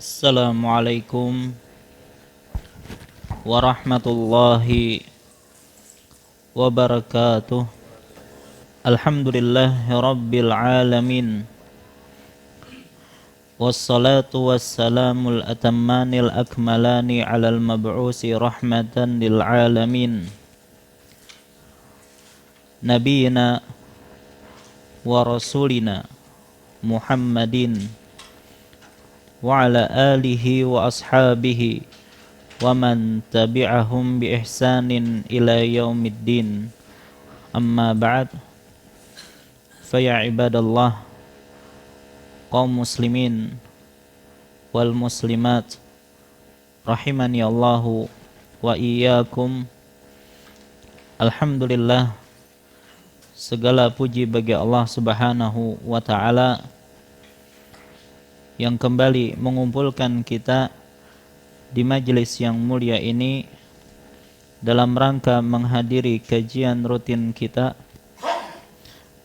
Assalamualaikum warahmatullahi wabarakatuh. Alhamdulillahi rabbil alamin. Wassalatu wassalamul atammanil akmalani alal mab'usi rahmatan lil alamin. Nabiyina wa rasulina Muhammadin wa ala alihi wa ashabihi wa man tabi'ahum bi ihsanin ila yaumiddin. Amma ba'd. Fa ya ibadallah, kaum muslimin wal muslimat rahimani Allahu wa iyyakum. Alhamdulillah, segala puji bagi Allah Subhanahu wa taala yang kembali mengumpulkan kita di majelis yang mulia ini dalam rangka menghadiri kajian rutin kita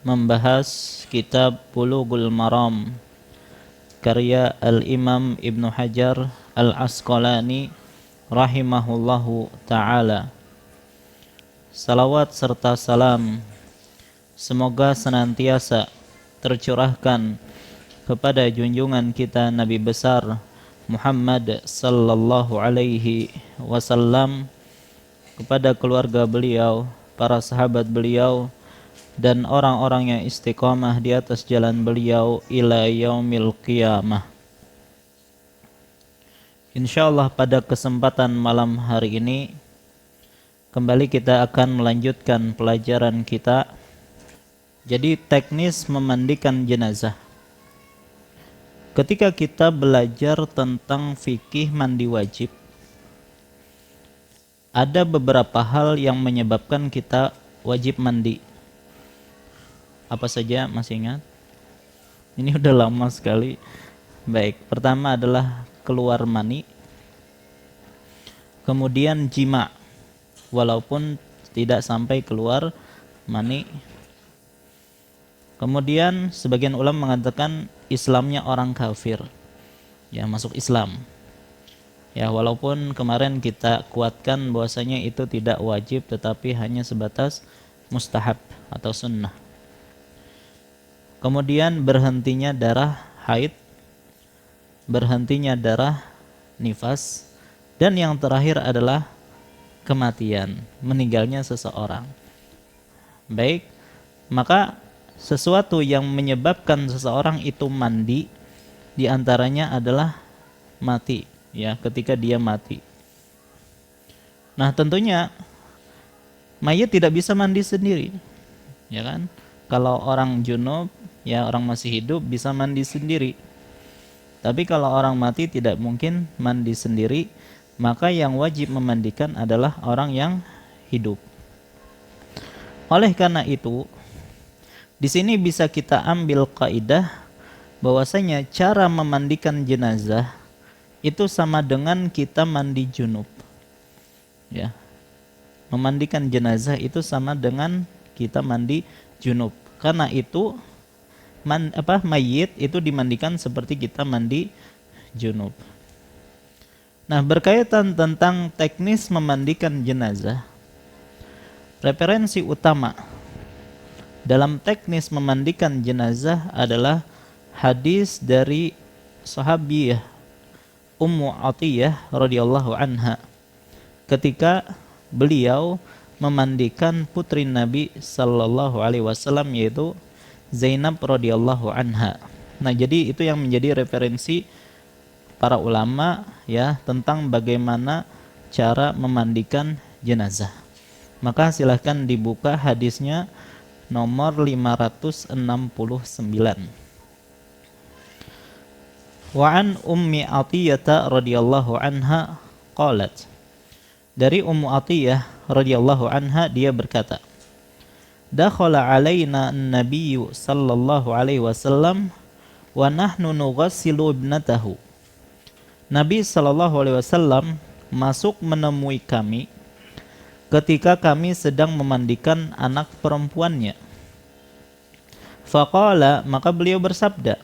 membahas kitab Bulughul Maram karya Al-Imam Ibnu Hajar Al-Asqalani rahimahullahu ta'ala. Salawat serta salam semoga senantiasa tercurahkan kepada junjungan kita Nabi besar Muhammad sallallahu alaihi wasallam, kepada keluarga beliau, para sahabat beliau, dan orang-orang yang istiqamah di atas jalan beliau ila yaumil qiyamah. Insyaallah pada kesempatan malam hari ini kembali kita akan melanjutkan pelajaran kita. Jadi teknis memandikan jenazah. Ketika kita belajar tentang fikih mandi wajib, ada beberapa hal yang menyebabkan kita wajib mandi. Apa saja, masih ingat? Ini udah lama sekali. Baik, pertama adalah keluar mani, kemudian jima, walaupun tidak sampai keluar mani. Kemudian sebagian ulama mengatakan Islamnya orang kafir, ya, masuk Islam. Ya, walaupun kemarin kita kuatkan bahwasanya itu tidak wajib tetapi hanya sebatas mustahab atau sunnah. Kemudian berhentinya darah haid, berhentinya darah nifas, dan yang terakhir adalah kematian, meninggalnya seseorang. Baik, maka sesuatu yang menyebabkan seseorang itu mandi diantaranya adalah mati, ya, ketika dia mati. Nah, tentunya mayit tidak bisa mandi sendiri, ya kan? Kalau orang junub, ya, orang masih hidup bisa mandi sendiri. Tapi kalau orang mati tidak mungkin mandi sendiri, maka yang wajib memandikan adalah orang yang hidup. Oleh karena itu, di sini bisa kita ambil kaidah bahwasanya cara memandikan jenazah itu sama dengan kita mandi junub. Ya. Memandikan jenazah itu sama dengan kita mandi junub. Karena itu mayit itu dimandikan seperti kita mandi junub. Nah, berkaitan tentang teknis memandikan jenazah, referensi utama dalam teknis memandikan jenazah adalah hadis dari sahabiyah Ummu Atiyah radhiyallahu anha ketika beliau memandikan putri Nabi sallallahu alaihi wasallam, yaitu Zainab radhiyallahu anha. Nah, jadi itu yang menjadi referensi para ulama, ya, tentang bagaimana cara memandikan jenazah. Maka silahkan dibuka hadisnya nomor 569. Wa an Ummi Atiyah radhiyallahu anha qalat. Dari Ummu Atiyah radhiyallahu anha, dia berkata, dakhala alaina an-nabiy sallallahu alaihi wasallam wa nahnu nughassilu ibnatahu. Nabi sallallahu alaihi wasallam masuk menemui kami ketika kami sedang memandikan anak perempuannya. Faqala, maka beliau bersabda,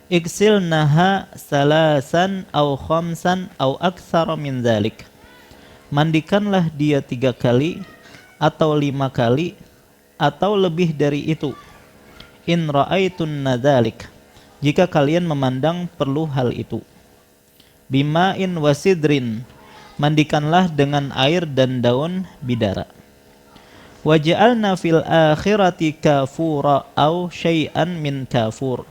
Igsilnaha salasan au khamsan au aktsara min dzalik. Mandikanlah dia 3 kali atau 5 kali atau lebih dari itu. In ra'aitun nadzalik. Jika kalian memandang perlu hal itu. Bima'in wasidrin. Mandikanlah dengan air dan daun bidara. Waja'alna fil akhirati kafura au syai'an min kafur.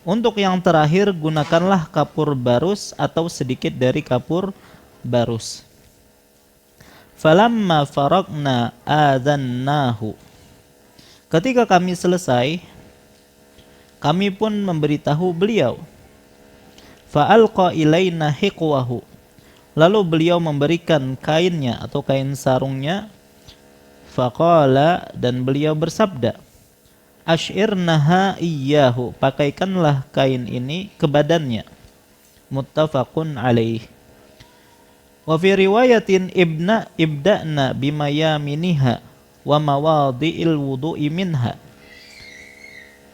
Untuk yang terakhir gunakanlah kapur barus atau sedikit dari kapur barus. Falamma faragna adzannahu. Ketika kami selesai, kami pun memberitahu beliau. Fa'alqa ilaina hiqwahu. Lalu beliau memberikan kainnya atau kain sarungnya. Faqala, dan beliau bersabda, Ash'irnaha iyyahu, pakaikanlah kain ini ke badannya. Muttafaqun alaih. Wa fi riwayatin ibda'na bimayaminiha wa mawadhi'il wudu'i minha.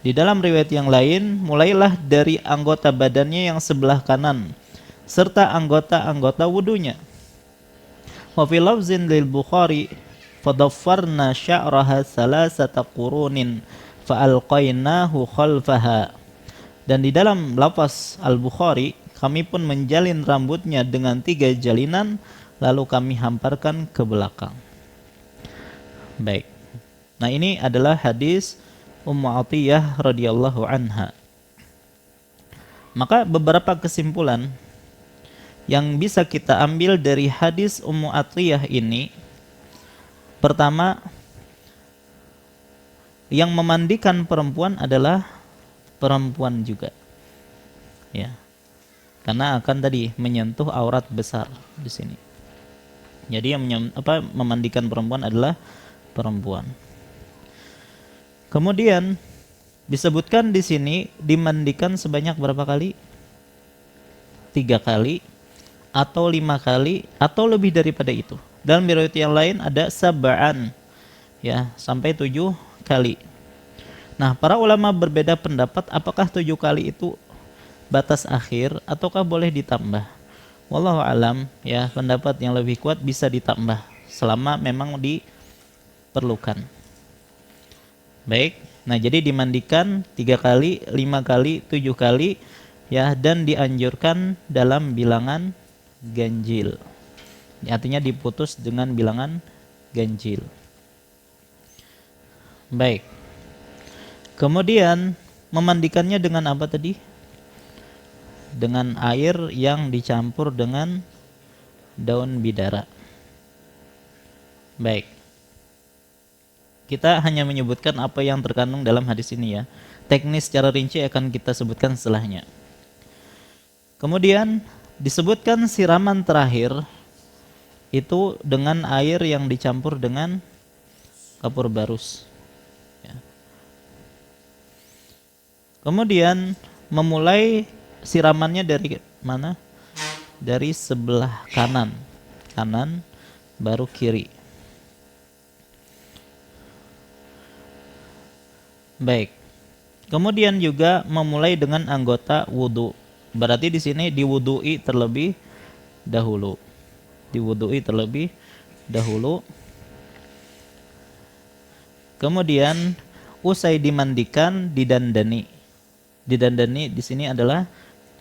Di dalam riwayat yang lain, mulailah dari anggota badannya yang sebelah kanan serta anggota-anggota wudunya. Wa fi lafzin lil Bukhari fadaffarna sya'raha salasata qurunin fa'alqainahu khalfaha. Dan di dalam lafaz Al-Bukhari, kami pun menjalin rambutnya dengan 3 jalinan, lalu kami hamparkan ke belakang. Baik. Nah, ini adalah hadis Ummu Atiyah radhiyallahu anha. Maka beberapa kesimpulan yang bisa kita ambil dari hadis Ummu Atiyah ini. Pertama, yang memandikan perempuan adalah perempuan juga, ya, karena akan tadi menyentuh aurat besar di sini. Jadi yang memandikan perempuan adalah perempuan. Kemudian disebutkan di sini dimandikan sebanyak berapa kali? 3 kali atau 5 kali atau lebih daripada itu. Dalam riwayat yang lain ada sab'an, ya, sampai 7 kali. Nah, para ulama berbeda pendapat apakah 7 kali itu batas akhir ataukah boleh ditambah. Wallahu alam, ya, pendapat yang lebih kuat bisa ditambah selama memang diperlukan. Baik. Nah, jadi dimandikan 3 kali, 5 kali, 7 kali, ya, dan dianjurkan dalam bilangan ganjil. Artinya diputus dengan bilangan ganjil. Baik. Kemudian memandikannya dengan apa tadi? Dengan air yang dicampur dengan daun bidara. Baik. Kita hanya menyebutkan apa yang terkandung dalam hadis ini, ya. Teknis secara rinci akan kita sebutkan setelahnya. Kemudian disebutkan siraman terakhir itu dengan air yang dicampur dengan kapur barus. Kemudian memulai siramannya dari mana? Dari sebelah kanan. Kanan baru kiri. Baik. Kemudian juga memulai dengan anggota wudu. Berarti di sini diwudui terlebih dahulu. Diwudui terlebih dahulu. Kemudian usai dimandikan didandani. Didandani di sini adalah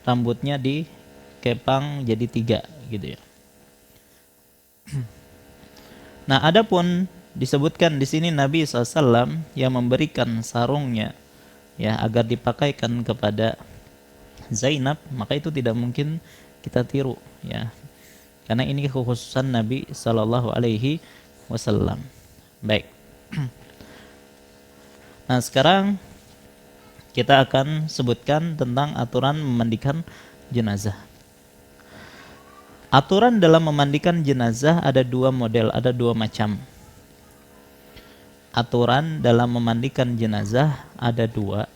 rambutnya dikepang jadi 3 gitu, ya. Nah, adapun disebutkan di sini Nabi SAW yang memberikan sarungnya, ya, agar dipakaikan kepada Zainab, maka itu tidak mungkin kita tiru, ya, karena ini kekhususan Nabi SAW. Baik. Nah, sekarang kita akan sebutkan tentang aturan memandikan jenazah. Aturan dalam memandikan jenazah ada 2 model, ada 2 macam. Aturan dalam memandikan jenazah ada 2.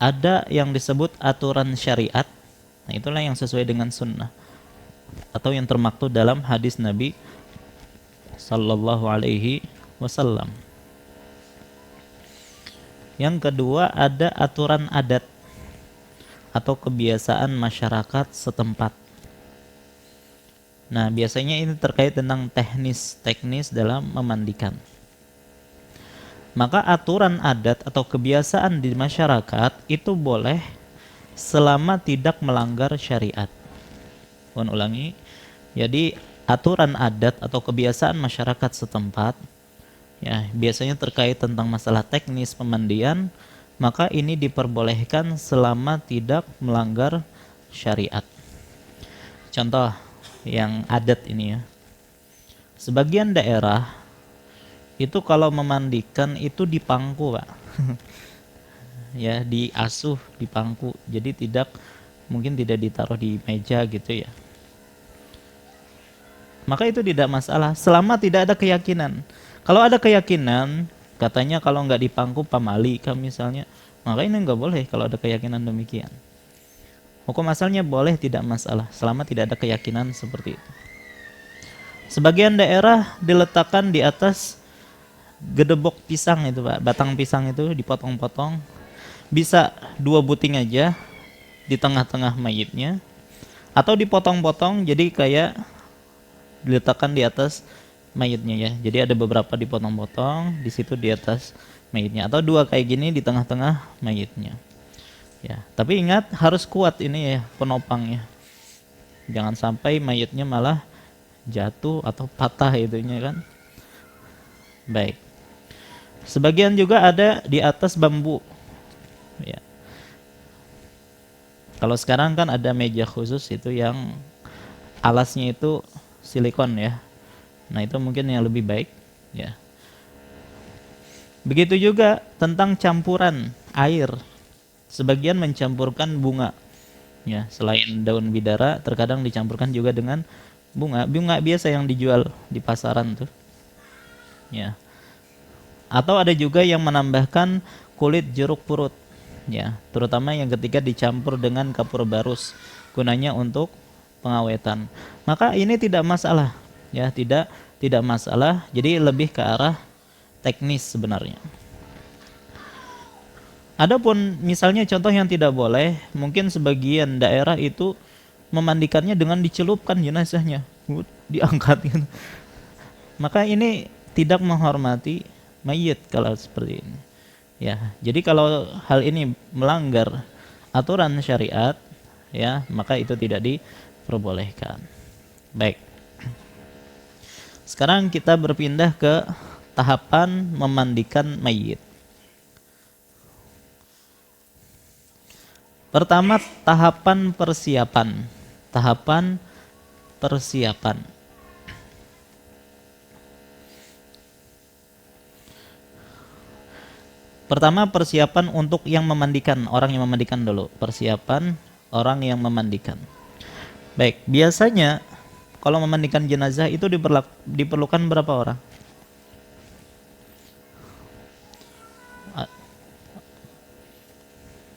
Ada yang disebut aturan syariat. Nah, itulah yang sesuai dengan sunnah atau yang termaktub dalam hadis Nabi sallallahu alaihi wasallam. Yang kedua ada aturan adat atau kebiasaan masyarakat setempat. Nah, biasanya ini terkait tentang teknis dalam memandikan. Maka aturan adat atau kebiasaan di masyarakat itu boleh selama tidak melanggar syariat. Mohon ulangi. Jadi aturan adat atau kebiasaan masyarakat setempat ya, biasanya terkait tentang masalah teknis pemandian, maka ini diperbolehkan selama tidak melanggar syariat. Contoh yang adat ini ya. Sebagian daerah itu kalau memandikan itu di pangku, Pak. Ya, diasuh di pangku. Jadi mungkin tidak ditaruh di meja gitu ya. Maka itu tidak masalah selama tidak ada keyakinan. Kalau ada keyakinan, katanya kalau nggak di pangku pamali kan misalnya, maka ini nggak boleh kalau ada keyakinan demikian. Hukum asalnya boleh, tidak masalah selama tidak ada keyakinan seperti itu. Sebagian daerah diletakkan di atas gedebok pisang itu, Pak. Batang pisang itu dipotong-potong. Bisa 2 buting aja di tengah-tengah mayitnya, atau dipotong-potong jadi kayak diletakkan di atas mayitnya ya. Jadi ada beberapa dipotong-potong di situ di atas mayitnya, atau 2 kayak gini di tengah-tengah mayitnya. Ya, tapi ingat harus kuat ini ya penopangnya. Jangan sampai mayitnya malah jatuh atau patah itunya kan. Baik. Sebagian juga ada di atas bambu. Ya. Kalau sekarang kan ada meja khusus itu yang alasnya itu silikon ya. Nah, itu mungkin yang lebih baik ya. Begitu juga tentang campuran air. Sebagian mencampurkan bunga. Ya, selain daun bidara terkadang dicampurkan juga dengan bunga biasa yang dijual di pasaran tuh. Ya. Atau ada juga yang menambahkan kulit jeruk purut. Ya, terutama yang ketika dicampur dengan kapur barus gunanya untuk pengawetan. Maka ini tidak masalah, ya, tidak masalah. Jadi lebih ke arah teknis sebenarnya. Adapun misalnya contoh yang tidak boleh, mungkin sebagian daerah itu memandikannya dengan dicelupkan jenazahnya, diangkat gitu. Maka ini tidak menghormati mayit kalau seperti ini. Ya, jadi kalau hal ini melanggar aturan syariat, ya, maka itu tidak diperbolehkan. Baik. Sekarang kita berpindah ke tahapan memandikan mayit. Pertama, tahapan persiapan. Tahapan persiapan. Pertama, persiapan untuk yang memandikan, orang yang memandikan dulu. Persiapan orang yang memandikan. Baik, biasanya kalau memandikan jenazah itu diperlukan berapa orang?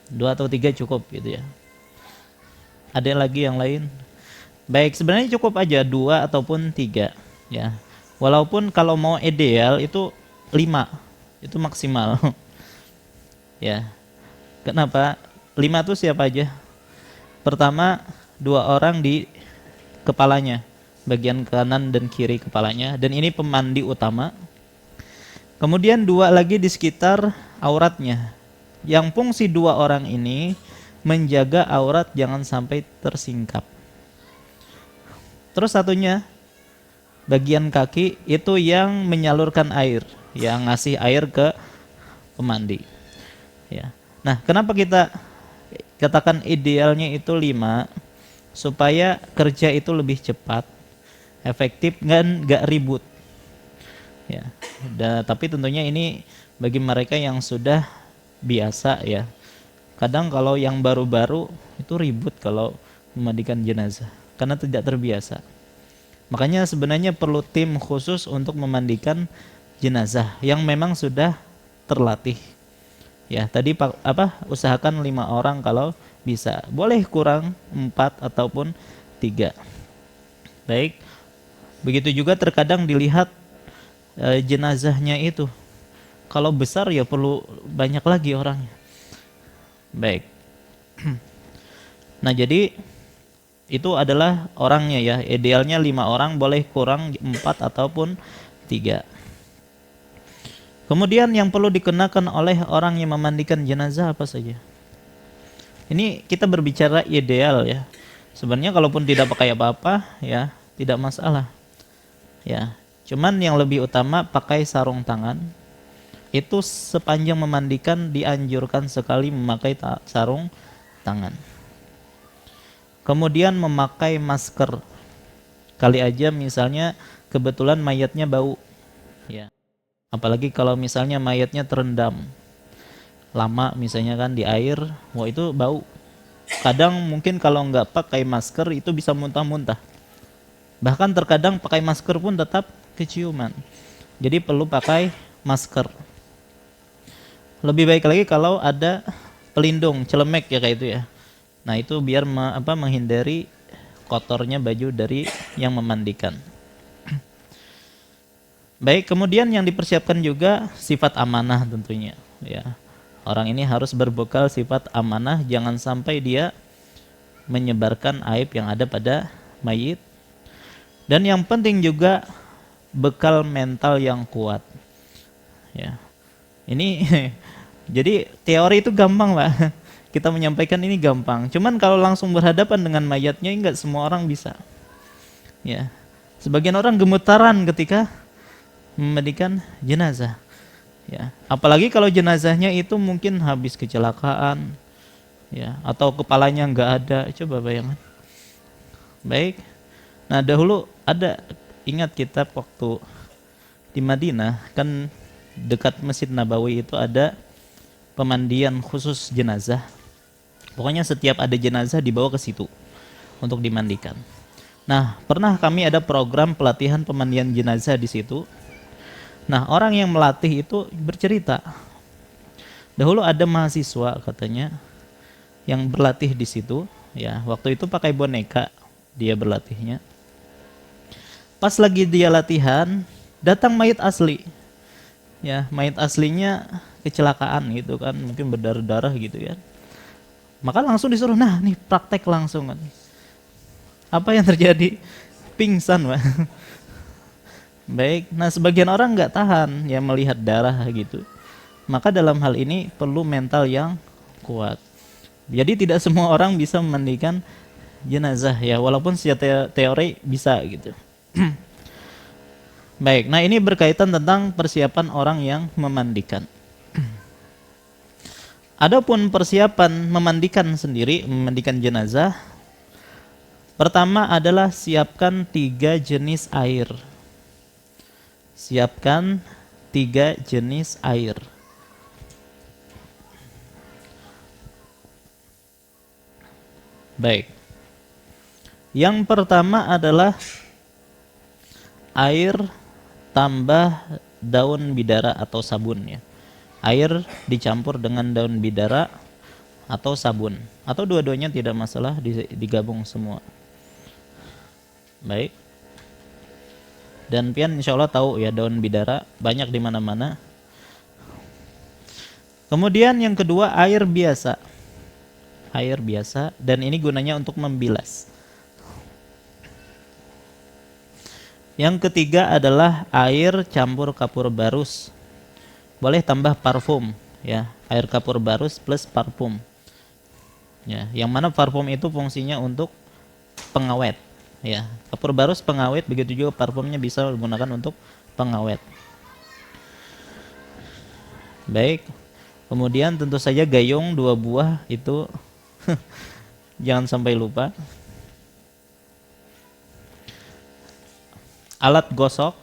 Dua atau 3 cukup gitu ya. Ada lagi yang lain? Baik, sebenarnya cukup aja 2 ataupun 3 ya. Walaupun kalau mau ideal itu 5, itu maksimal. Ya. Kenapa? 5 itu siapa aja? Pertama, 2 orang di kepalanya, bagian kanan dan kiri kepalanya, dan ini pemandi utama. Kemudian 2 lagi di sekitar auratnya. Yang fungsi 2 orang ini menjaga aurat jangan sampai tersingkap. Terus satunya bagian kaki itu yang menyalurkan air, yang ngasih air ke pemandi. Ya. Nah, kenapa kita katakan idealnya itu 5? Supaya kerja itu lebih cepat, efektif, nggak ribut. Ya. Tapi tentunya ini bagi mereka yang sudah biasa ya. Kadang kalau yang baru-baru itu ribut kalau memandikan jenazah karena tidak terbiasa. Makanya sebenarnya perlu tim khusus untuk memandikan jenazah yang memang sudah terlatih. Ya, tadi usahakan 5 orang kalau bisa. Boleh kurang 4 ataupun 3. Baik. Begitu juga terkadang dilihat jenazahnya itu Kalau besar ya perlu banyak lagi orangnya. Baik. Nah, jadi itu adalah orangnya ya. Idealnya 5 orang, boleh kurang 4 ataupun 3. Kemudian yang perlu dikenakan oleh orang yang memandikan jenazah apa saja? Ini kita berbicara ideal ya. Sebenarnya kalaupun tidak pakai apa-apa ya, tidak masalah. Ya. Cuman yang lebih utama pakai sarung tangan. Itu sepanjang memandikan dianjurkan sekali memakai sarung tangan. Kemudian memakai masker. Kali aja misalnya kebetulan mayatnya bau. Ya. Apalagi kalau misalnya mayatnya terendam lama misalnya kan di air, wah itu bau. Kadang mungkin kalau nggak pakai masker itu bisa muntah-muntah. Bahkan terkadang pakai masker pun tetap keciuman. Jadi perlu pakai masker. Lebih baik lagi kalau ada pelindung, celemek ya kayak itu ya. Nah itu biar menghindari kotornya baju dari yang memandikan. Baik, kemudian yang dipersiapkan juga sifat amanah tentunya ya. Orang ini harus berbekal sifat amanah, jangan sampai dia menyebarkan aib yang ada pada mayit. Dan yang penting juga bekal mental yang kuat. Ya. Ini jadi teori itu gampang lah. Kita menyampaikan ini gampang. Cuman kalau langsung berhadapan dengan mayatnya enggak semua orang bisa. Ya. Sebagian orang gemetaran ketika memandikan jenazah. Ya, apalagi kalau jenazahnya itu mungkin habis kecelakaan, ya, atau kepalanya nggak ada, coba bayangkan. Baik, nah dahulu ada, ingat kita waktu di Madinah kan dekat Masjid Nabawi itu ada pemandian khusus jenazah. Pokoknya setiap ada jenazah dibawa ke situ untuk dimandikan. Nah, pernah kami ada program pelatihan pemandian jenazah di situ. Nah, orang yang melatih itu bercerita. Dahulu ada mahasiswa katanya yang berlatih di situ, ya. Waktu itu pakai boneka dia berlatihnya. Pas lagi dia latihan, datang mayat asli. Ya, mayat aslinya kecelakaan gitu kan, mungkin berdarah-darah gitu kan. Maka langsung disuruh, nah nih praktek langsung kan. Apa yang terjadi? Pingsan, Pak. Baik, nah sebagian orang nggak tahan ya melihat darah gitu. Maka dalam hal ini perlu mental yang kuat. Jadi tidak semua orang bisa memandikan jenazah ya, walaupun secara teori bisa gitu. Baik, nah ini berkaitan tentang persiapan orang yang memandikan. Adapun persiapan memandikan sendiri, memandikan jenazah, pertama adalah siapkan 3 jenis air. Siapkan 3 jenis air. Baik. Yang pertama adalah air tambah daun bidara atau sabun ya. Air dicampur dengan daun bidara atau sabun, atau dua-duanya tidak masalah, digabung semua. Baik. Dan pian insya Allah tahu ya daun bidara banyak di mana-mana. Kemudian yang kedua air biasa. Air biasa, dan ini gunanya untuk membilas. Yang ketiga adalah air campur kapur barus. Boleh tambah parfum ya, air kapur barus plus parfum. Ya, yang mana parfum itu fungsinya untuk pengawet. Ya, kapur barus pengawet, begitu juga parfumnya bisa digunakan untuk pengawet. Baik. Kemudian tentu saja gayung 2 buah itu jangan sampai lupa. Alat gosok.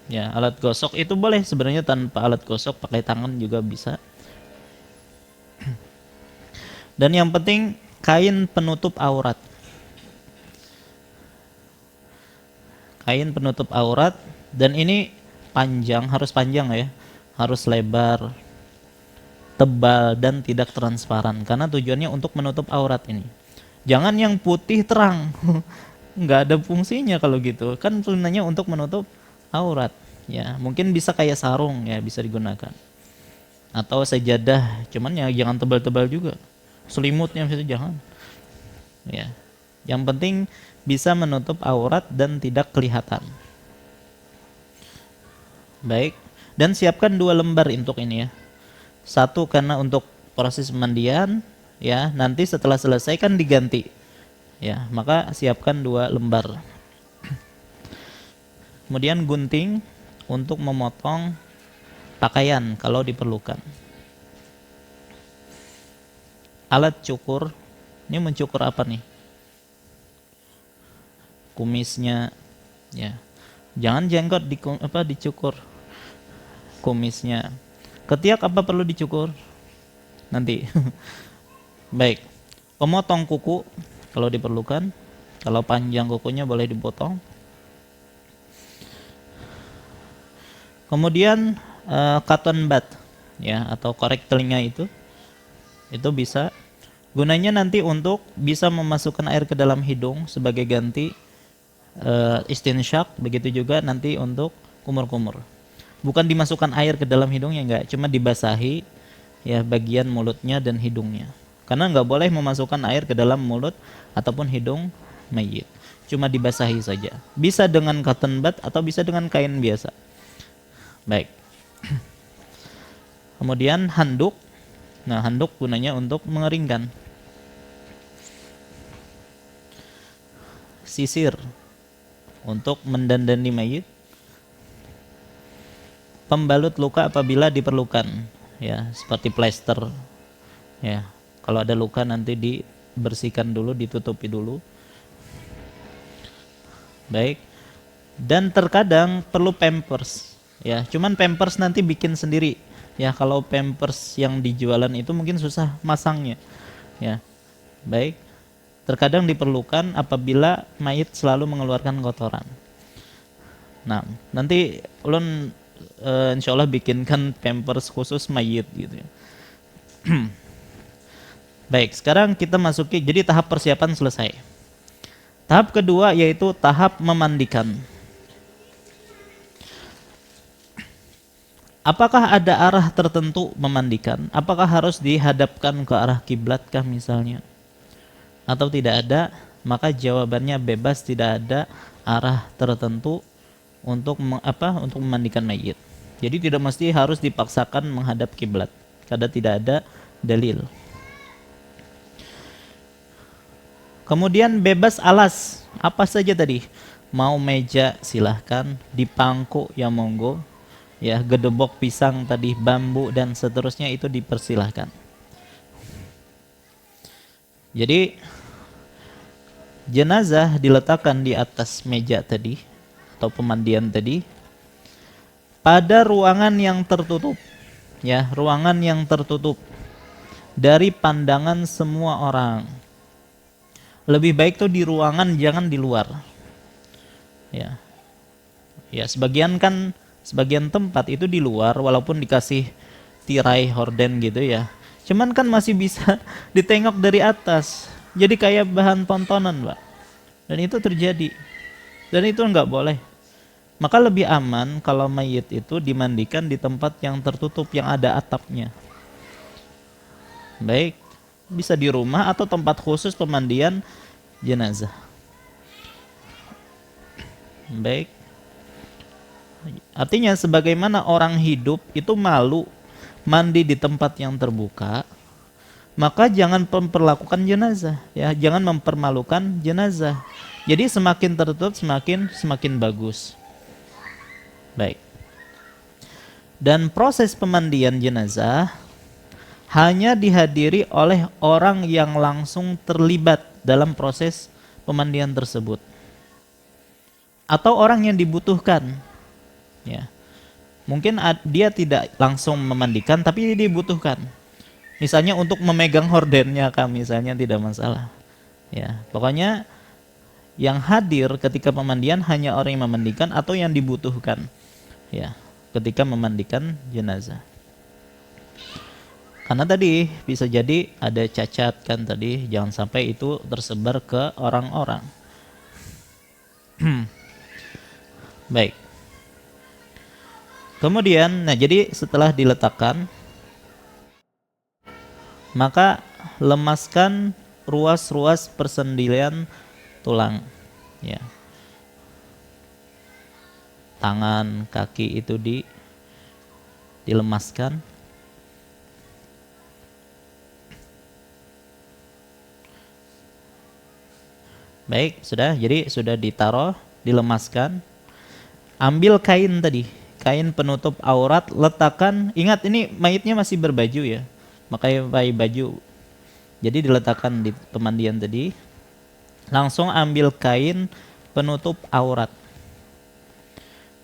Ya, alat gosok itu boleh sebenarnya tanpa alat gosok, pakai tangan juga bisa. Dan yang penting kain penutup aurat. Kain penutup aurat, dan ini panjang, harus panjang ya, harus lebar, tebal, dan tidak transparan, karena tujuannya untuk menutup aurat ini. Jangan yang putih terang, nggak ada fungsinya kalau gitu, kan gunanya untuk menutup aurat ya. Mungkin bisa kayak sarung ya, bisa digunakan. atau sajadah, cuman ya jangan tebal-tebal juga, selimutnya itu jangan, ya. Yang penting bisa menutup aurat dan tidak kelihatan. Baik, dan siapkan 2 lembar untuk ini ya. Satu karena untuk proses pemandian, ya, nanti setelah selesai kan diganti, ya, maka siapkan 2 lembar. Kemudian gunting untuk memotong pakaian kalau diperlukan. Alat cukur, ini mencukur apa nih? Kumisnya, ya. Jangan jenggot dicukur kumisnya. Ketiak apa perlu dicukur? Nanti. Baik. Pemotong kuku kalau diperlukan. Kalau panjang kukunya boleh dipotong. Kemudian cotton bud, ya, atau korek telinga itu bisa. Gunanya nanti untuk bisa memasukkan air ke dalam hidung sebagai ganti istinsyak, begitu juga nanti untuk kumur-kumur. Bukan dimasukkan air ke dalam hidungnya, enggak, cuma dibasahi ya bagian mulutnya dan hidungnya. Karena enggak boleh memasukkan air ke dalam mulut ataupun hidung mayit. Cuma dibasahi saja. Bisa dengan cotton bud atau bisa dengan kain biasa. Baik. Kemudian handuk. Nah, handuk gunanya untuk mengeringkan. Sisir untuk mendandani mayit. Pembalut luka apabila diperlukan, ya, seperti plester, ya. Kalau ada luka nanti dibersihkan dulu, ditutupi dulu. Baik. Dan terkadang perlu pampers, ya. Cuman pampers nanti bikin sendiri, ya. Kalau pampers yang dijualan itu mungkin susah masangnya, ya. Baik. Terkadang diperlukan apabila mayit selalu mengeluarkan kotoran. Nah, nanti ulun insya Allah bikinkan pampers khusus mayit gitu ya. Baik, sekarang kita masuki, jadi tahap persiapan selesai. Tahap kedua yaitu tahap memandikan. Apakah ada arah tertentu memandikan? Apakah harus dihadapkan ke arah kiblatkah misalnya? Atau tidak ada? Maka jawabannya bebas, tidak ada arah tertentu untuk memandikan mayit. Jadi tidak mesti harus dipaksakan menghadap kiblat karena tidak ada dalil. Kemudian bebas alas, apa saja tadi? Mau meja silahkan, dipangku ya monggo, ya, gedebok pisang tadi, bambu dan seterusnya itu dipersilahkan. Jadi jenazah diletakkan di atas meja tadi atau pemandian tadi pada ruangan yang tertutup, ya, ruangan yang tertutup dari pandangan semua orang. Lebih baik tuh di ruangan, jangan di luar, ya. Ya, sebagian tempat itu di luar walaupun dikasih tirai horden gitu ya, cuman kan masih bisa ditengok dari atas, jadi kayak bahan tontonan, Pak. Dan itu terjadi. Dan itu enggak boleh. Maka lebih aman kalau mayit itu dimandikan di tempat yang tertutup, yang ada atapnya. Baik, bisa di rumah atau tempat khusus pemandian jenazah. Baik. Artinya sebagaimana orang hidup itu malu mandi di tempat yang terbuka, maka jangan memperlakukan jenazah, ya, jangan mempermalukan jenazah. Jadi semakin tertutup semakin bagus. Baik. Dan proses pemandian jenazah hanya dihadiri oleh orang yang langsung terlibat dalam proses pemandian tersebut, atau orang yang dibutuhkan, ya. Mungkin dia tidak langsung memandikan tapi dibutuhkan. Misalnya untuk memegang hordennya kan, misalnya, tidak masalah. Ya, pokoknya yang hadir ketika pemandian hanya orang yang memandikan atau yang dibutuhkan, ya, ketika memandikan jenazah. Karena tadi bisa jadi ada cacat kan tadi, jangan sampai itu tersebar ke orang-orang. Baik. Kemudian, nah, jadi setelah diletakkan, maka lemaskan ruas-ruas persendian tulang, ya. Tangan, kaki itu dilemaskan. Baik, sudah. Jadi sudah ditaruh, dilemaskan. Ambil kain tadi, kain penutup aurat, letakkan. Ingat ini mayitnya masih berbaju ya, makanya pakai baju. Jadi diletakkan di pemandian tadi. Langsung ambil kain penutup aurat,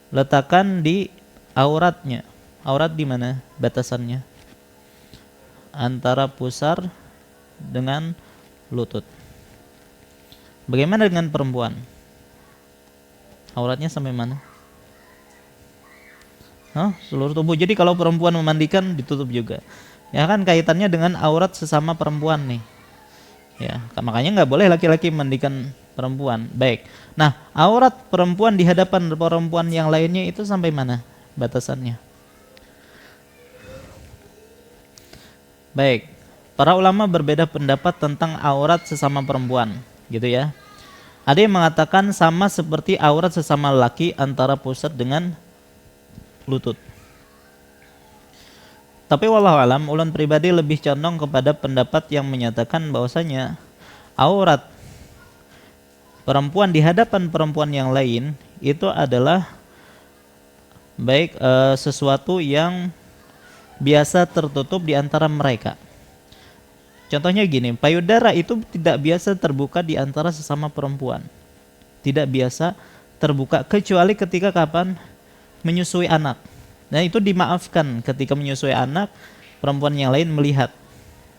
letakkan di auratnya. Aurat di mana batasannya? Antara pusar dengan lutut. Bagaimana dengan perempuan? Auratnya sampai mana? Seluruh tubuh. Jadi kalau perempuan memandikan ditutup juga. Ya kan kaitannya dengan aurat sesama perempuan nih. Ya, makanya nggak boleh laki-laki memandikan perempuan. Baik. Nah, aurat perempuan di hadapan perempuan yang lainnya itu sampai mana batasannya? Baik. Para ulama berbeda pendapat tentang aurat sesama perempuan, gitu ya. Ada yang mengatakan sama seperti aurat sesama laki antara pusat dengan lutut. Tapi wallahu alam, ulun pribadi lebih condong kepada pendapat yang menyatakan bahwasanya aurat perempuan di hadapan perempuan yang lain itu adalah baik sesuatu yang biasa tertutup di antara mereka. Contohnya gini, payudara itu tidak biasa terbuka di antara sesama perempuan. Tidak biasa terbuka kecuali ketika kapan? Menyusui anak. Nah itu dimaafkan ketika menyusui anak, perempuan yang lain melihat.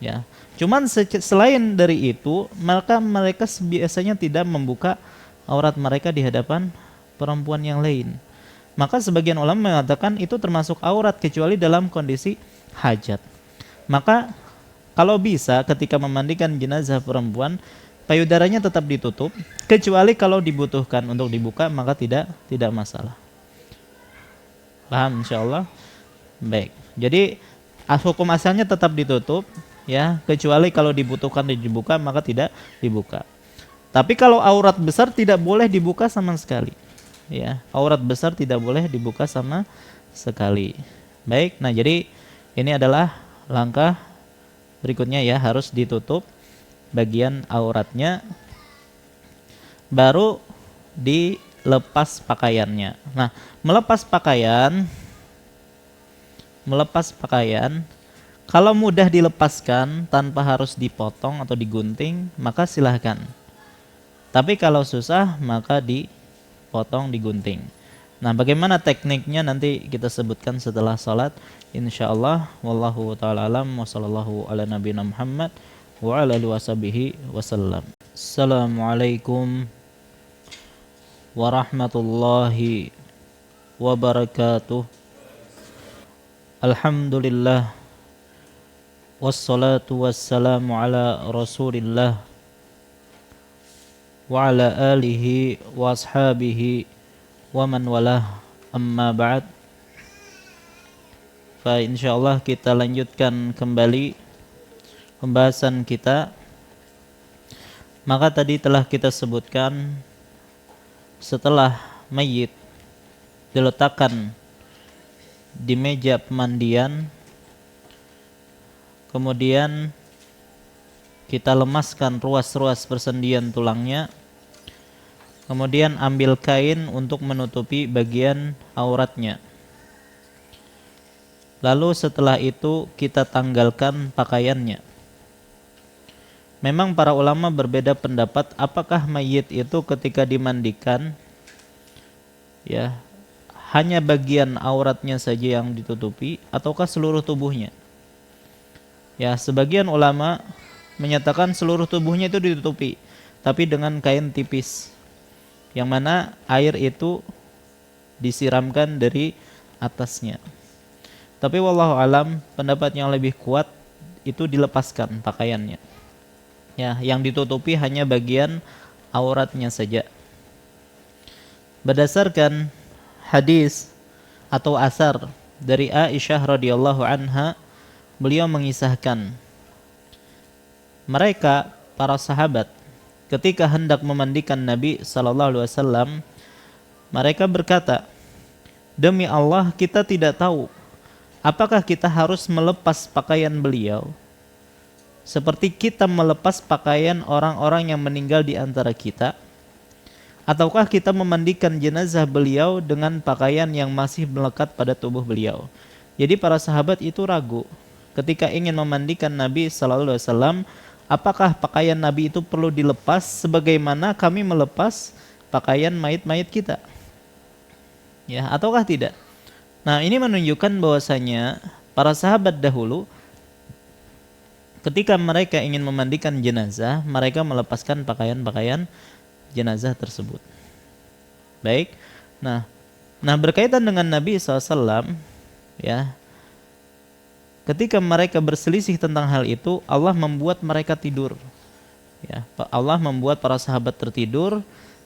Ya, cuman selain dari itu, maka mereka biasanya tidak membuka aurat mereka di hadapan perempuan yang lain. Maka sebagian ulama mengatakan itu termasuk aurat kecuali dalam kondisi hajat. Maka kalau bisa ketika memandikan jenazah perempuan, payudaranya tetap ditutup, kecuali kalau dibutuhkan untuk dibuka maka tidak masalah. Paham insyaallah? Baik. Jadi hukum asalnya tetap ditutup ya, kecuali kalau dibutuhkan dibuka maka tidak dibuka. Tapi kalau aurat besar tidak boleh dibuka sama sekali. Ya, aurat besar tidak boleh dibuka sama sekali. Baik. Nah, jadi ini adalah langkah berikutnya ya, harus ditutup bagian auratnya baru dilepas pakaiannya. Nah, melepas pakaian kalau mudah dilepaskan tanpa harus dipotong atau digunting, maka silahkan. Tapi kalau susah, maka dipotong, digunting. Nah, bagaimana tekniknya nanti kita sebutkan setelah salat insyaallah. Wallahu taala alam wa sallallahu ala nabiyina Muhammad wa ala alihi wasallam. Assalamualaikum warahmatullahi wabarakatuh. Alhamdulillah wassalatu wassalamu ala Rasulillah wa ala alihi wa ashabihi wa man walah, amma ba'd. Fa insyaallah kita lanjutkan kembali pembahasan kita. Maka tadi telah kita sebutkan setelah mayit diletakkan di meja pemandian, kemudian kita lemaskan ruas-ruas persendian tulangnya, kemudian ambil kain untuk menutupi bagian auratnya. Lalu setelah itu kita tanggalkan pakaiannya. Memang para ulama berbeda pendapat apakah mayit itu ketika dimandikan ya hanya bagian auratnya saja yang ditutupi ataukah seluruh tubuhnya. Ya, sebagian ulama menyatakan seluruh tubuhnya itu ditutupi, tapi dengan kain tipis, yang mana air itu disiramkan dari atasnya. Tapi wallahu alam, pendapat yang lebih kuat itu dilepaskan pakaiannya. Ya, yang ditutupi hanya bagian auratnya saja. Berdasarkan hadis atau asar dari Aisyah radhiyallahu anha, beliau mengisahkan mereka para sahabat ketika hendak memandikan Nabi sallallahu alaihi wasallam, mereka berkata, "Demi Allah, kita tidak tahu apakah kita harus melepas pakaian beliau seperti kita melepas pakaian orang-orang yang meninggal di antara kita, ataukah kita memandikan jenazah beliau dengan pakaian yang masih melekat pada tubuh beliau." Jadi para sahabat itu ragu ketika ingin memandikan Nabi sallallahu alaihi wasallam, apakah pakaian Nabi itu perlu dilepas sebagaimana kami melepas pakaian mayit-mayit kita, ya, ataukah tidak. Nah, ini menunjukkan bahwasanya para sahabat dahulu ketika mereka ingin memandikan jenazah, mereka melepaskan pakaian-pakaian jenazah tersebut. Baik. Nah, berkaitan dengan Nabi SAW, ya, ketika mereka berselisih tentang hal itu, Allah membuat mereka tidur. Ya, Allah membuat para sahabat tertidur,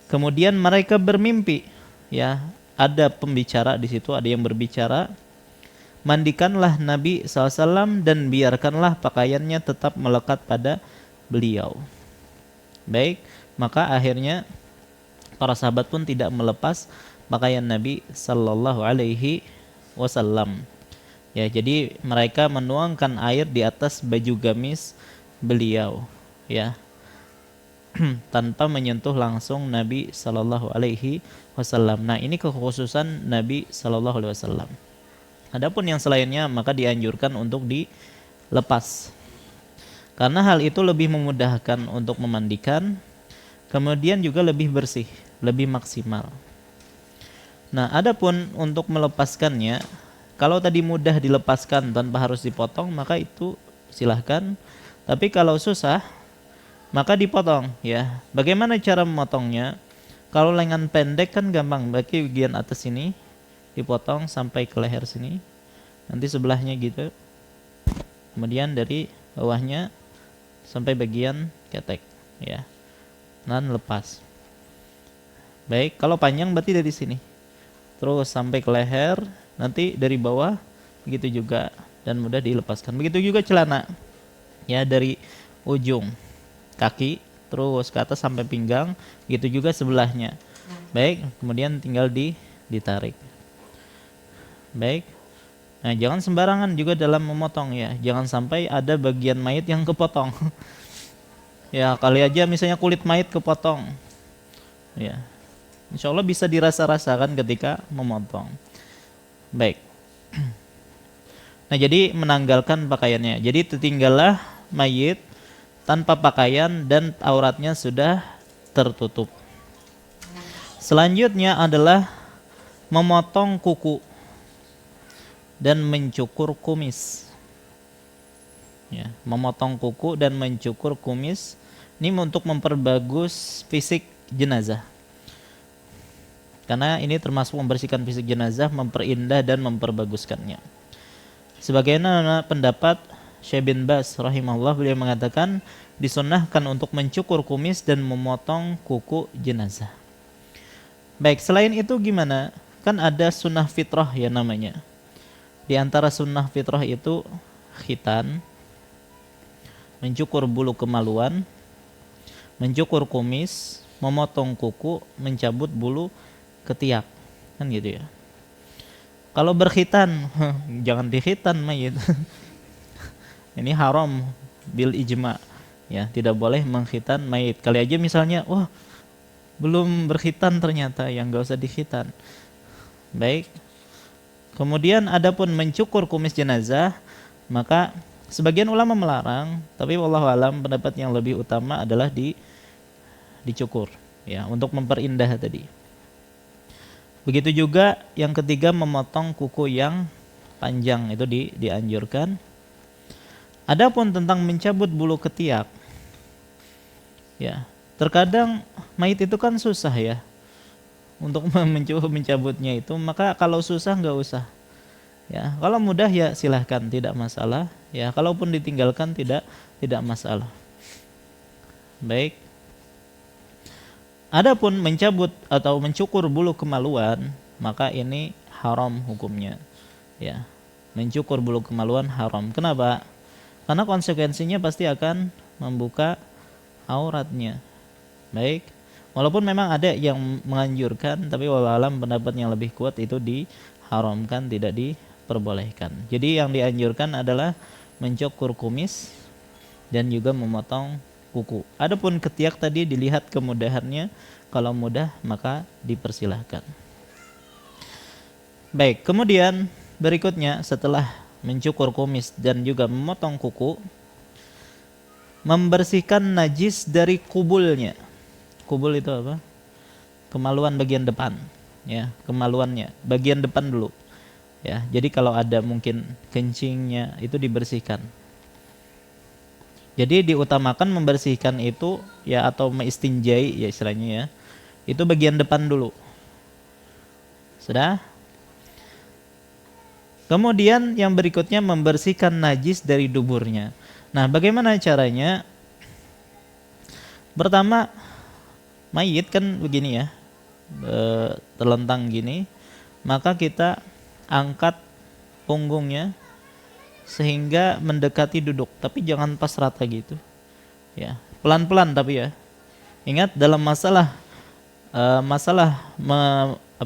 kemudian mereka bermimpi. Ya, ada pembicara di situ, ada yang berbicara, mandikanlah Nabi SAW dan biarkanlah pakaiannya tetap melekat pada beliau. Baik, maka akhirnya para sahabat pun tidak melepas pakaian Nabi Sallallahu Alaihi Wasallam. Ya, jadi mereka menuangkan air di atas baju gamis beliau, ya, tanpa menyentuh langsung Nabi Sallallahu Alaihi Wasallam. Nah, ini kekhususan Nabi Sallallahu Alaihi Wasallam. Adapun yang selainnya maka dianjurkan untuk dilepas, karena hal itu lebih memudahkan untuk memandikan, kemudian juga lebih bersih, lebih maksimal. Nah, adapun untuk melepaskannya, kalau tadi mudah dilepaskan tanpa harus dipotong, maka itu silahkan. Tapi kalau susah, maka dipotong, ya. Bagaimana cara memotongnya? Kalau lengan pendek kan gampang, bagi bagian atas ini dipotong sampai ke leher sini, nanti sebelahnya gitu, kemudian dari bawahnya sampai bagian ketek, ya, dan lepas. Baik, kalau panjang berarti dari sini terus sampai ke leher, nanti dari bawah begitu juga, dan mudah dilepaskan. Begitu juga celana, ya, dari ujung kaki terus ke atas sampai pinggang, begitu juga sebelahnya. Baik, kemudian tinggal ditarik. Baik. Nah, jangan sembarangan juga dalam memotong, ya. Jangan sampai ada bagian mayit yang kepotong. Ya, kali aja misalnya kulit mayit kepotong. Ya. Insya Allah bisa dirasa-rasakan ketika memotong. Baik. Nah, jadi menanggalkan pakaiannya. Jadi tertinggallah mayit tanpa pakaian dan auratnya sudah tertutup. Selanjutnya adalah memotong kuku dan mencukur kumis. Ya, memotong kuku dan mencukur kumis ini untuk memperbagus fisik jenazah. Karena ini termasuk membersihkan fisik jenazah, memperindah dan memperbaguskannya. Sebagaimana pendapat Syekh bin Baz rahimahullah, beliau mengatakan disunnahkan untuk mencukur kumis dan memotong kuku jenazah. Baik, selain itu gimana? Kan ada sunnah fitrah ya namanya. Di antara sunnah fitrah itu khitan, mencukur bulu kemaluan, mencukur kumis, memotong kuku, mencabut bulu ketiak, kan gitu ya. Kalau berkhitan, jangan dikhitan mayit. Ini haram bil ijma, ya, tidak boleh mengkhitan mayit. Kali aja misalnya, wah, belum berkhitan ternyata, yang enggak usah dikhitan. Baik. Kemudian adapun mencukur kumis jenazah, maka sebagian ulama melarang, tapi wallahu alam pendapat yang lebih utama adalah dicukur, ya, untuk memperindah tadi. Begitu juga yang ketiga, memotong kuku yang panjang itu dianjurkan. Adapun tentang mencabut bulu ketiak, ya, terkadang mayit itu kan susah ya untuk mencabutnya itu, maka kalau susah nggak usah, ya. Kalau mudah ya silahkan, tidak masalah, ya. Kalaupun ditinggalkan tidak masalah. Baik. Adapun mencabut atau mencukur bulu kemaluan, maka ini haram hukumnya, ya. Mencukur bulu kemaluan haram. Kenapa? Karena konsekuensinya pasti akan membuka auratnya. Baik. Walaupun memang ada yang menganjurkan, tapi wallahu alam pendapat yang lebih kuat itu diharamkan, tidak diperbolehkan. Jadi yang dianjurkan adalah mencukur kumis dan juga memotong kuku. Adapun ketiak tadi dilihat kemudahannya, kalau mudah maka dipersilahkan. Baik, kemudian berikutnya setelah mencukur kumis dan juga memotong kuku, membersihkan najis dari kubulnya. Kubul itu apa? Kemaluan bagian depan, ya, kemaluannya bagian depan dulu. Ya, jadi kalau ada mungkin kencingnya itu dibersihkan. Jadi diutamakan membersihkan itu ya, atau meistinjai ya istilahnya ya. Itu bagian depan dulu. Sudah? Kemudian yang berikutnya membersihkan najis dari duburnya. Nah, bagaimana caranya? Pertama, mayit kan begini ya, terlentang gini, maka kita angkat punggungnya sehingga mendekati duduk, tapi jangan pas rata gitu. Ya, pelan-pelan tapi ya. Ingat dalam masalah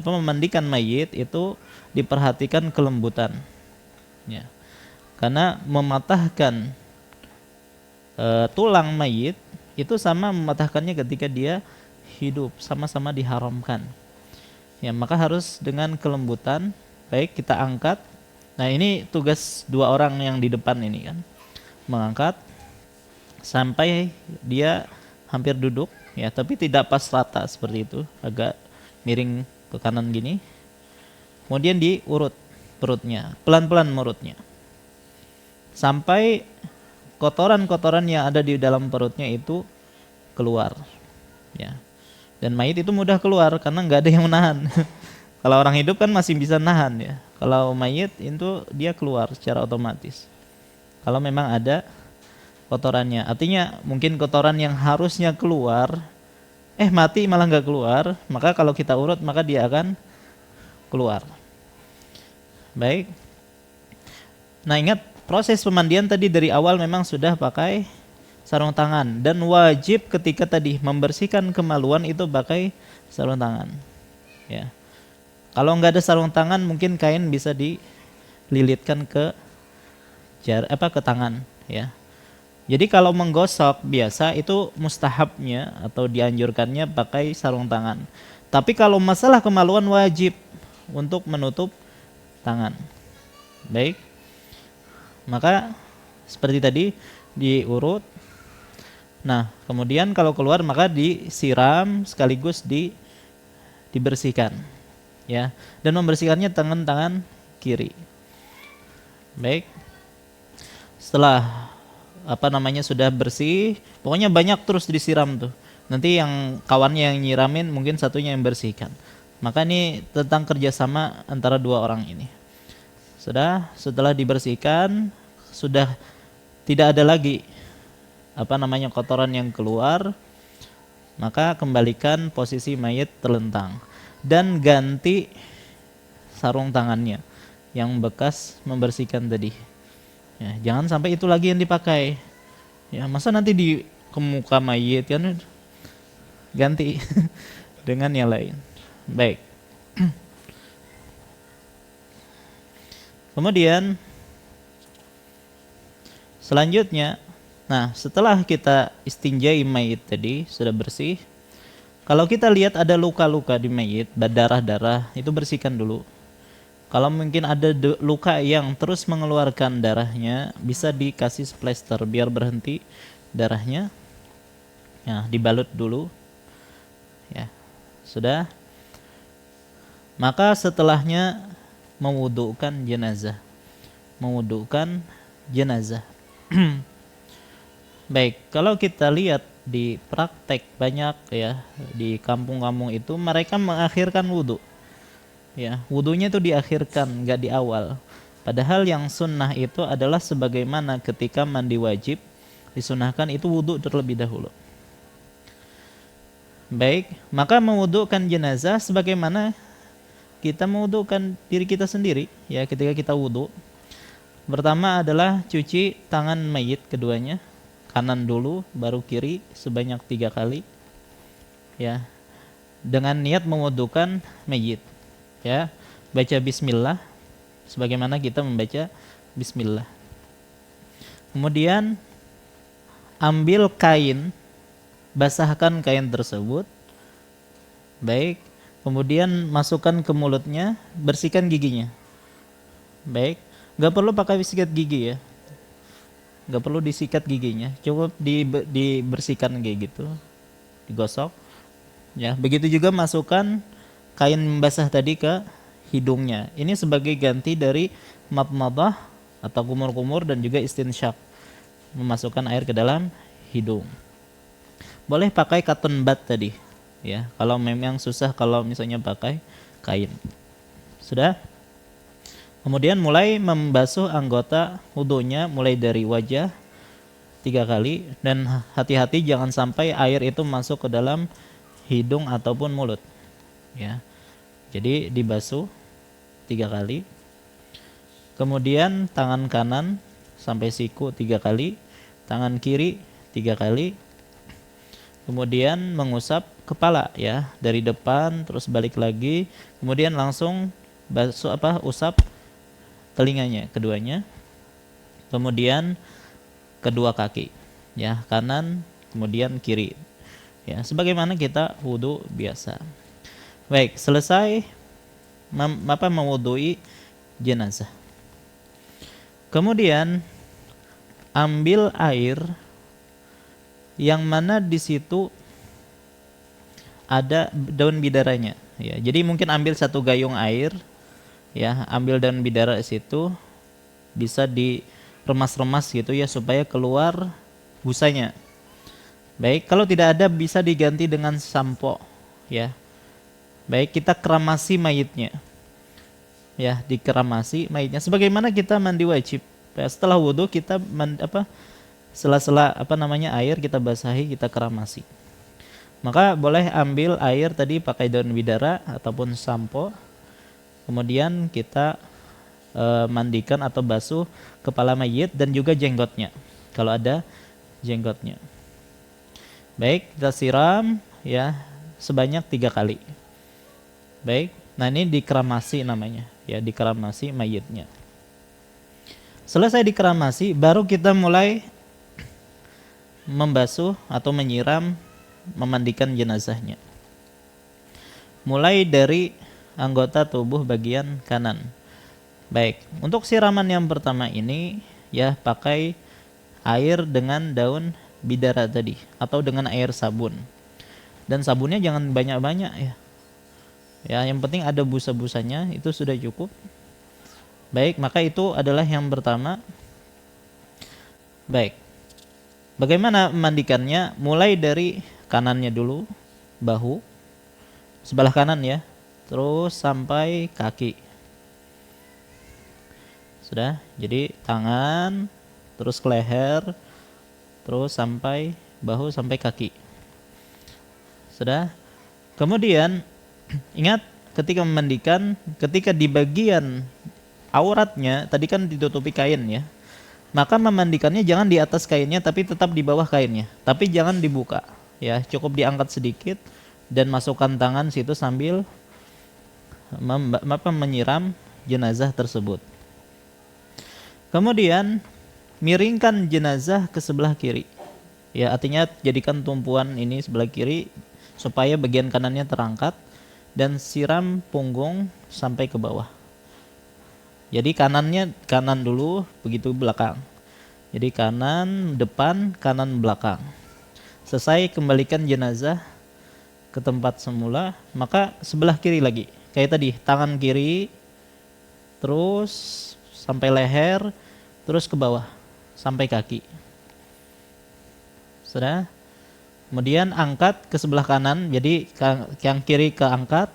memandikan mayit itu diperhatikan kelembutan. Ya. Karena mematahkan tulang mayit itu sama mematahkannya ketika dia hidup, sama-sama diharamkan. Ya, maka harus dengan kelembutan. Baik, kita angkat. Nah, ini tugas dua orang yang di depan ini kan. Mengangkat sampai dia hampir duduk ya, tapi tidak pas rata seperti itu, agak miring ke kanan gini. Kemudian diurut perutnya, pelan-pelan mengurutnya. Sampai kotoran-kotoran yang ada di dalam perutnya itu keluar. Ya. Dan mayit itu mudah keluar karena nggak ada yang menahan. Kalau orang hidup kan masih bisa nahan ya. Kalau mayit itu dia keluar secara otomatis. Kalau memang ada kotorannya, artinya mungkin kotoran yang harusnya keluar, mati malah nggak keluar, maka kalau kita urut maka dia akan keluar. Baik. Nah, ingat proses pemandian tadi dari awal memang sudah pakai sarung tangan, dan wajib ketika tadi membersihkan kemaluan itu pakai sarung tangan. Ya. Kalau nggak ada sarung tangan, mungkin kain bisa dililitkan ke tangan, ya. Jadi kalau menggosok biasa itu mustahabnya atau dianjurkannya pakai sarung tangan. Tapi kalau masalah kemaluan wajib untuk menutup tangan. Baik. Maka seperti tadi diurut. Nah, kemudian kalau keluar maka disiram sekaligus dibersihkan. Ya, dan membersihkannya tangan kiri. Baik. Setelah sudah bersih, pokoknya banyak terus disiram tuh. Nanti yang kawannya yang nyiramin, mungkin satunya yang bersihkan. Maka ini tentang kerjasama antara dua orang ini. Setelah dibersihkan, sudah tidak ada lagi kotoran yang keluar, maka kembalikan posisi mayit terlentang dan ganti sarung tangannya yang bekas membersihkan tadi. Ya, jangan sampai itu lagi yang dipakai. Ya, masa nanti di muka mayit kan, ganti dengan yang lain. Baik. Kemudian selanjutnya, nah setelah kita istinjai mayit tadi sudah bersih, kalau kita lihat ada luka-luka di mayit, darah-darah, itu bersihkan dulu. Kalau mungkin ada luka yang terus mengeluarkan darahnya, bisa dikasih plester biar berhenti darahnya. Ya, dibalut dulu. Ya, sudah. Maka setelahnya mewudukan jenazah. Baik, kalau kita lihat di praktek banyak ya di kampung-kampung itu mereka mengakhirkan wudu. Ya, wudunya itu diakhirkan, nggak di awal. Padahal yang sunnah itu adalah sebagaimana ketika mandi wajib disunahkan itu wudu terlebih dahulu. Baik, maka mewudukan jenazah sebagaimana kita mewudukan diri kita sendiri. Ya, ketika kita wudu, pertama adalah cuci tangan mayit keduanya, kanan dulu baru kiri sebanyak 3 kali, ya, dengan niat mewudukan mayit, ya. Baca bismillah sebagaimana kita membaca bismillah. Kemudian ambil kain, basahkan kain tersebut, baik. Kemudian masukkan ke mulutnya, bersihkan giginya, baik. Gak perlu pakai sikat gigi ya, gak perlu disikat giginya, cukup dibersihkan kayak gitu, digosok, ya. Begitu juga masukkan kain basah tadi ke hidungnya. Ini sebagai ganti dari madmadah atau kumur-kumur dan juga istinsyaq, memasukkan air ke dalam hidung. Boleh pakai cotton bud tadi, ya. Kalau memang susah kalau misalnya pakai kain. Sudah? Kemudian mulai membasuh anggota wudunya mulai dari wajah 3 kali, dan hati-hati jangan sampai air itu masuk ke dalam hidung ataupun mulut, ya. Jadi dibasuh 3 kali. Kemudian tangan kanan sampai siku 3 kali, tangan kiri 3 kali. Kemudian mengusap kepala, ya, dari depan terus balik lagi, kemudian langsung basuh usap telinganya keduanya. Kemudian kedua kaki, ya, kanan kemudian kiri, ya, sebagaimana kita wudu biasa. Baik, selesai mewudui jenazah. Kemudian ambil air yang mana di situ ada daun bidaranya, ya. Jadi mungkin ambil 1 gayung air, ya, ambil daun bidara di situ, bisa diremas-remas gitu ya supaya keluar busanya. Baik, kalau tidak ada bisa diganti dengan sampo, ya. Baik, kita keramasi mayitnya, ya, dikeramasi mayitnya sebagaimana kita mandi wajib. Ya, setelah wudu kita sela-sela air kita basahi, kita keramasi. Maka boleh ambil air tadi pakai daun bidara ataupun sampo. Kemudian kita mandikan atau basuh kepala mayit dan juga jenggotnya kalau ada jenggotnya. Baik, kita siram, ya, sebanyak 3 kali. Baik, nah ini dikeramasi namanya, ya, dikeramasi mayitnya. Selesai dikeramasi, baru kita mulai membasuh atau menyiram, memandikan jenazahnya. Mulai dari anggota tubuh bagian kanan. Baik, untuk siraman yang pertama ini, ya, pakai air dengan daun bidara tadi atau dengan air sabun. Dan sabunnya jangan banyak-banyak, ya. Ya, yang penting ada busa-busanya, itu sudah cukup. Baik, maka itu adalah yang pertama. Baik. Bagaimana memandikannya? Mulai dari kanannya dulu, bahu sebelah kanan, ya. Terus sampai kaki. Sudah, jadi tangan, terus ke leher, terus sampai bahu, sampai kaki. Sudah. Kemudian ingat ketika memandikan, ketika di bagian auratnya tadi kan ditutupi kain, ya. Maka memandikannya jangan di atas kainnya tapi tetap di bawah kainnya. Tapi jangan dibuka, ya. Cukup diangkat sedikit dan masukkan tangan situ sambil menyiram jenazah tersebut. Kemudian miringkan jenazah ke sebelah kiri, ya, artinya jadikan tumpuan ini sebelah kiri supaya bagian kanannya terangkat, dan siram punggung sampai ke bawah. Jadi kanannya kanan dulu, begitu belakang. Jadi kanan depan, kanan belakang. Selesai kembalikan jenazah ke tempat semula, maka sebelah kiri lagi. Kayak tadi, tangan kiri terus sampai leher, terus ke bawah sampai kaki. Sudah. Kemudian angkat ke sebelah kanan, jadi yang kiri keangkat,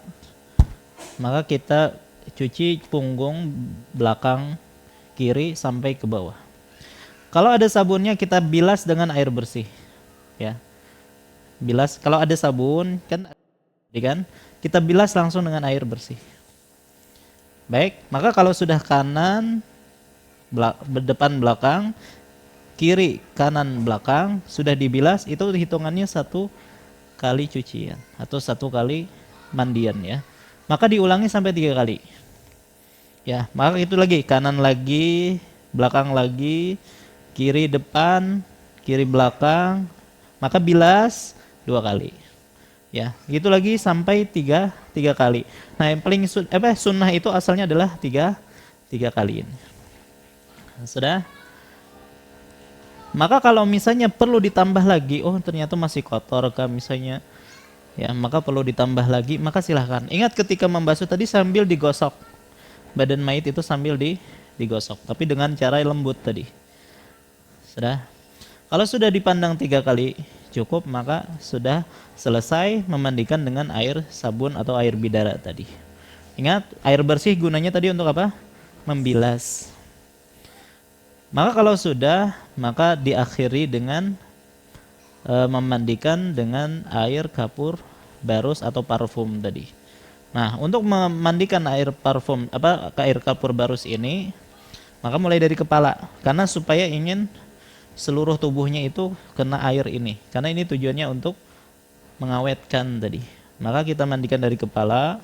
maka kita cuci punggung belakang kiri sampai ke bawah. Kalau ada sabunnya kita bilas dengan air bersih, ya. Bilas, kalau ada sabun kan kita bilas langsung dengan air bersih. Baik, maka kalau sudah kanan depan belakang, kiri, kanan, belakang sudah dibilas, itu hitungannya 1 kali cucian atau 1 kali mandian ya. Maka diulangi sampai 3 kali. Ya, maka itu lagi, kanan lagi, belakang lagi, kiri depan, kiri belakang, maka bilas 2 kali. Ya, gitu lagi sampai tiga kali. Nah, yang paling sunnah itu asalnya adalah tiga kali ini. Sudah? Maka kalau misalnya perlu ditambah lagi, oh ternyata masih kotor kah misalnya, ya maka perlu ditambah lagi, maka silahkan. Ingat ketika membasuh tadi sambil digosok, badan mayit itu sambil digosok, tapi dengan cara lembut tadi. Sudah? Kalau sudah dipandang 3 kali cukup, maka sudah selesai memandikan dengan air sabun atau air bidara tadi. Ingat, air bersih gunanya tadi untuk apa? Membilas. Maka kalau sudah, maka diakhiri dengan memandikan dengan air kapur barus atau parfum tadi. Nah, untuk memandikan air parfum air kapur barus ini, maka mulai dari kepala, karena supaya ingin seluruh tubuhnya itu kena air ini, karena ini tujuannya untuk mengawetkan tadi. Maka kita mandikan dari kepala,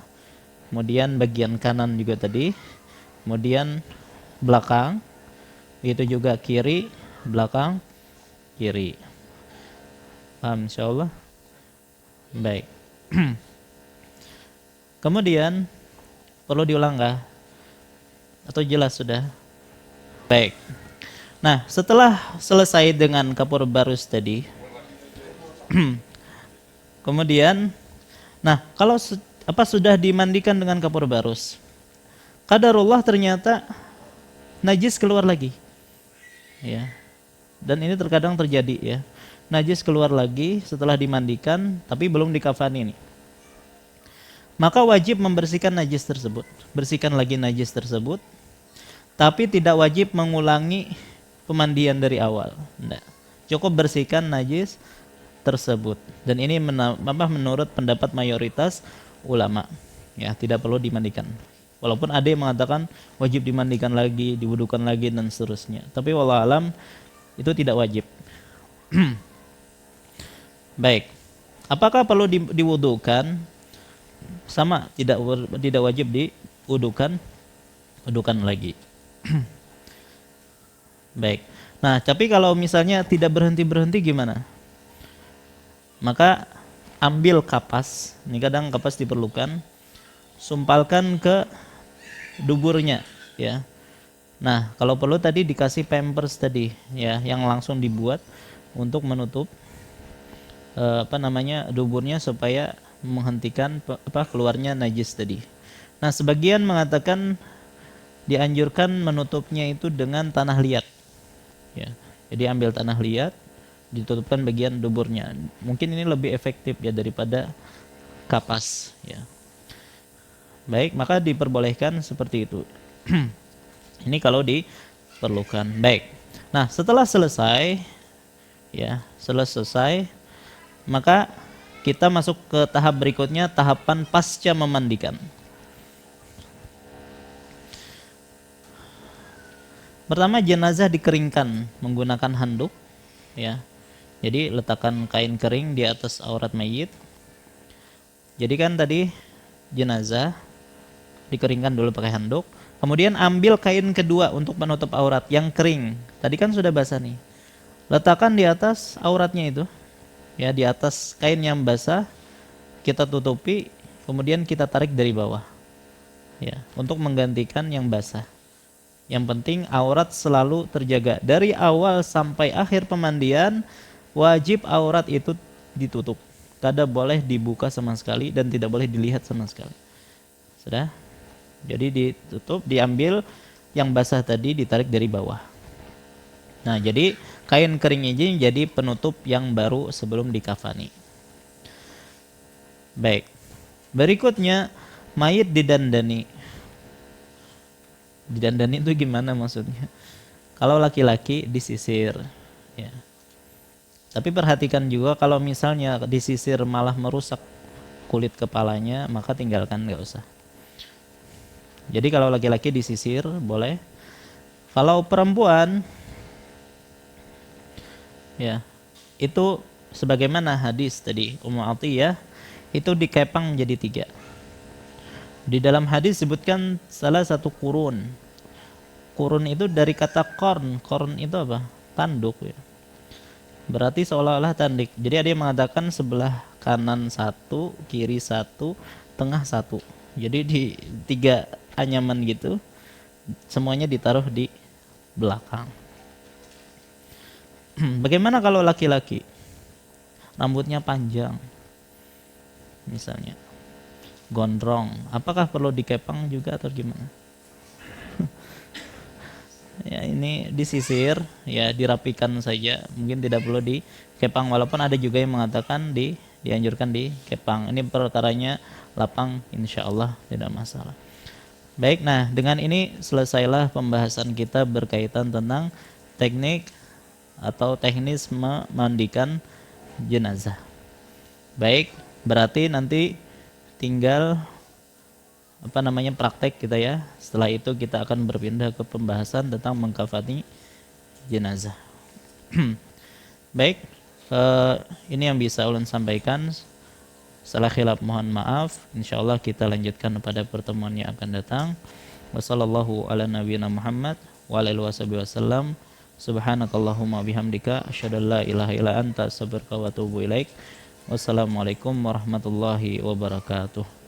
kemudian bagian kanan juga tadi, kemudian belakang, itu juga kiri, belakang, kiri. Paham insyaallah? Baik. Kemudian perlu diulang kah? Atau jelas sudah? Baik. Nah, setelah selesai dengan kapur barus tadi, kemudian, nah kalau sudah dimandikan dengan kapur barus, qadarullah ternyata najis keluar lagi, ya. Dan ini terkadang terjadi ya, najis keluar lagi setelah dimandikan, tapi belum dikafani nih. Maka wajib membersihkan najis tersebut, bersihkan lagi najis tersebut, tapi tidak wajib mengulangi pemandian dari awal. Nah, cukup bersihkan najis tersebut. Dan ini menurut pendapat mayoritas ulama. Ya, tidak perlu dimandikan. Walaupun ada yang mengatakan wajib dimandikan lagi, diwudukan lagi dan seterusnya. Tapi wallahu alam itu tidak wajib. Baik. Apakah perlu diwudukan? Sama, tidak wajib diwudukan lagi. Baik. Nah, tapi kalau misalnya tidak berhenti gimana? Maka ambil kapas, ini kadang kapas diperlukan, sumpalkan ke duburnya, ya. Nah, kalau perlu tadi dikasih pampers tadi, ya, yang langsung dibuat untuk menutup duburnya supaya menghentikan keluarnya najis tadi. Nah, sebagian mengatakan dianjurkan menutupnya itu dengan tanah liat. Ya, jadi ambil tanah liat, ditutupkan bagian duburnya. Mungkin ini lebih efektif ya daripada kapas. Ya. Baik, maka diperbolehkan seperti itu. Ini kalau diperlukan. Baik. Nah, setelah selesai, maka kita masuk ke tahap berikutnya, tahapan pasca memandikan. Pertama, jenazah dikeringkan menggunakan handuk, ya. Jadi letakkan kain kering di atas aurat mayit. Jadi kan tadi jenazah dikeringkan dulu pakai handuk, kemudian ambil kain kedua untuk menutup aurat yang kering. Tadi kan sudah basah nih. Letakkan di atas auratnya itu, ya, di atas kain yang basah, kita tutupi, kemudian kita tarik dari bawah, ya, untuk menggantikan yang basah. Yang penting aurat selalu terjaga. Dari awal sampai akhir pemandian, wajib aurat itu ditutup. Tidak boleh dibuka sama sekali dan tidak boleh dilihat sama sekali. Sudah? Jadi ditutup, diambil yang basah tadi, ditarik dari bawah. Nah, jadi kain kering ini jadi penutup yang baru sebelum dikafani. Baik. Berikutnya, mayit didandani. Didandani itu gimana maksudnya? Kalau laki-laki disisir, ya. Tapi perhatikan juga kalau misalnya disisir malah merusak kulit kepalanya, maka tinggalkan, nggak usah. Jadi kalau laki-laki disisir boleh. Kalau perempuan Ya. Itu sebagaimana hadis tadi Ummu Atiyah itu dikepang menjadi 3. Di dalam hadis disebutkan salah satu kurun. Kurun itu dari kata korn. Korn itu apa? Tanduk ya. Berarti seolah-olah tanduk. Jadi ada yang mengatakan sebelah kanan 1, kiri 1, tengah 1. Jadi di 3 anyaman gitu semuanya ditaruh di belakang. Bagaimana kalau laki-laki? Rambutnya panjang misalnya, gondrong, apakah perlu dikepang juga atau gimana? Ya ini disisir, ya dirapikan saja, mungkin tidak perlu dikepang, walaupun ada juga yang mengatakan dianjurkan dikepang. Ini perkaranya lapang, insya Allah tidak masalah. Baik, nah dengan ini selesailah pembahasan kita berkaitan tentang teknik atau teknis memandikan jenazah. Baik, berarti nanti tinggal praktek kita ya. Setelah itu kita akan berpindah ke pembahasan tentang mengkafani jenazah. Baik, ini yang bisa ulun sampaikan. Salah khilaf mohon maaf. Insyaallah kita lanjutkan pada pertemuan yang akan datang. Wassallallahu ala nabiyina Muhammad wa ala alihi wasallam. Subhanakallahumma bihamdika asyhadu an la ilaha illa anta astaghfiruka wa atubu ilaik. Wassalamualaikum warahmatullahi wabarakatuh.